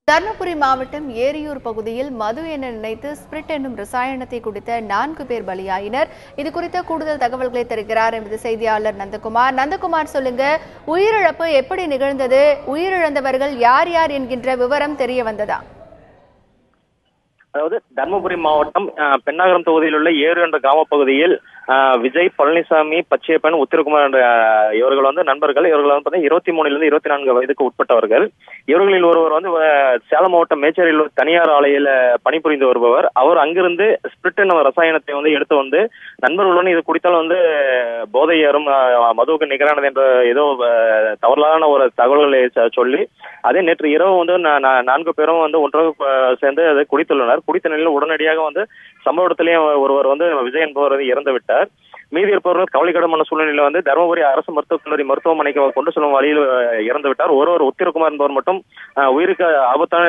தர்மபுரி மாவட்டம் ஏரியூர் பகுதியில் மது என நினைத்து ஸ்பிரிட் என்னும் ரசாயனத்தை குடித்த 4 பேர் பலியாயினர். இது குறித்த கூடுதல் தகவல்களை தருகிறார் எமது செய்தியாளர் நந்தகுமார். நந்தகுமார், சொல்லுங்க, உயிரிழப்பு எப்படி நிகழ்ந்தது? உயிரிழந்தவர்கள் யார் யார் என்கின்ற விவரம் தெரிய வந்ததா? அதாவது தர்மபுரி மாவட்டம் பெண்ணாகரம் தொகுதியில் உள்ள ஏறு என்ற கிராம பகுதியில் விஜய், பழனிசாமி, பச்சையப்பன், உத்திரகுமார் என்ற இவர்கள் வந்து நண்பர்கள். இவர்கள் வந்து 23 24 வயதுக்கு உட்பட்டவர்கள். இவர்களில் ஒருவர் வந்து சேலம் மாவட்டம் மேச்சேரியில் உள்ள தனியார் ஆலையில் பணிபுரிந்து வருபவர். அவர் அங்கிருந்து ஸ்பிரிட் என்ற ரசாயனத்தை வந்து எடுத்து வந்து நண்பர்களுடன் இது குடித்தால் வந்து போதை ஏறும், மதுவுக்கு நிகரானது என்ற ஏதோ தவறான ஒரு தகவல்களை சொல்லி அதே நேற்று இரவு வந்து 4 பேரும் வந்து ஒன்றாக சேர்ந்து அதை குடித்துள்ளனர். குடித்த நிலையில் உடனடியாக வந்து சம்பவ இடத்திலேயே ஒருவர் வந்து விஜய் என்பவர் வந்து இறந்து விட்டார். மீதி இருப்பவர்கள் கவலைக்கிடமான சூழ்நிலையில வந்து தருமபுரி அரசு மருத்துவக் கல்லூரி மருத்துவமனைக்கு கொண்டு செல்லும் வழியில் இறந்து விட்டார். ஒருவர் உத்திரகுமார் என்பவர் மட்டும் உயிருக்கு ஆபத்தான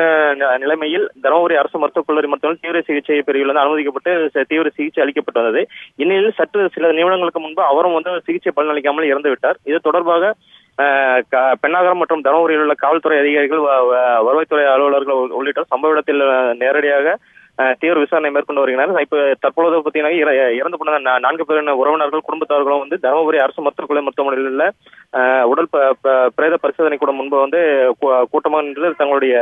நிலைமையில் தருமபுரி அரசு மருத்துவக் கல்லூரி மருத்துவமனை தீவிர சிகிச்சை பிரிவில் வந்து அனுமதிக்கப்பட்டு தீவிர சிகிச்சை அளிக்கப்பட்டு வந்தது. இந்நிலையில் சற்று சில நிமிடங்களுக்கு முன்பு அவரும் வந்து சிகிச்சை பலனளிக்காமல் இறந்து விட்டார். இது தொடர்பாக பெண்ணாகரம் மற்றும் தருமபுரியில் உள்ள காவல்துறை அதிகாரிகள், வருவாய்த்துறை அலுவலர்கள் உள்ளிட்ட சம்பவ இடத்தில் நேரடியாக தீவிர விசாரணை மேற்கொண்டு வருகிறார். இப்ப தற்பொழுது பார்த்தீங்கன்னா இறந்து போன 4 பேரின் உறவினர்கள், குடும்பத்தார்களும் வந்து தருமபுரி அரசு மருத்துவக் கல்லூரி மருத்துவமனையில் உள்ள உடல் பிரேத பரிசோதனை கூட முன்பு வந்து கூட்டமாக நின்று தங்களுடைய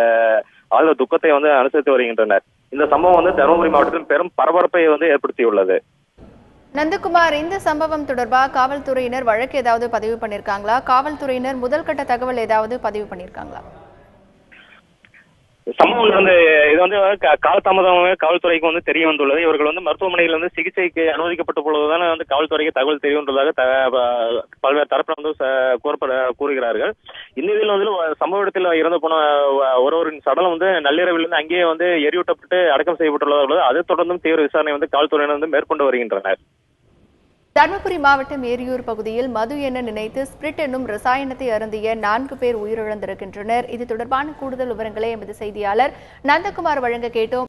ஆழ்ந்த துக்கத்தை வந்து அனுசரித்து வருகின்றனர். இந்த சம்பவம் வந்து தருமபுரி மாவட்டத்தில் பெரும் பரபரப்பை வந்து ஏற்படுத்தியுள்ளது. நந்தகுமார், இந்த சம்பவம் தொடர்பாக காவல்துறையினர் வழக்கு ஏதாவது பதிவு பண்ணிருக்காங்களா? காவல்துறையினர் முதல் கட்ட தகவல் ஏதாவது பதிவு பண்ணிருக்காங்களா? சம்பவம் வந்து இது வந்து காலதாமதமாக காவல்துறைக்கு வந்து தெரிய வந்துள்ளது. இவர்கள் வந்து மருத்துவமனையில் வந்து சிகிச்சைக்கு அனுமதிக்கப்பட்ட பொழுதுதான் வந்து காவல்துறைக்கு தகவல் தெரிய வந்துள்ளதாக பல்வேறு தரப்பில் வந்து கூறுகிறார்கள். இந்நிலையில் வந்து சம்பவ இடத்தில் இறந்து போன ஒருவரின் சடலம் வந்து நள்ளிரவில் இருந்து அங்கேயே வந்து எரியூட்டப்பட்டு அடக்கம் செய்யப்பட்டுள்ளது. அதை தொடர்ந்தும் தீவிர விசாரணை வந்து காவல்துறையினர் வந்து மேற்கொண்டு வருகின்றனர். தர்மபுரி மாவட்டம் ஏரியூர் பகுதியில் மது என நினைத்து ஸ்பிரிட் என்னும் ரசாயனத்தை அருந்திய 4 பேர் உயிரிழந்திருக்கின்றனர். இது தொடர்பான கூடுதல் விவரங்களை எமது செய்தியாளர் நந்தகுமார் வழங்க கேட்டோம்.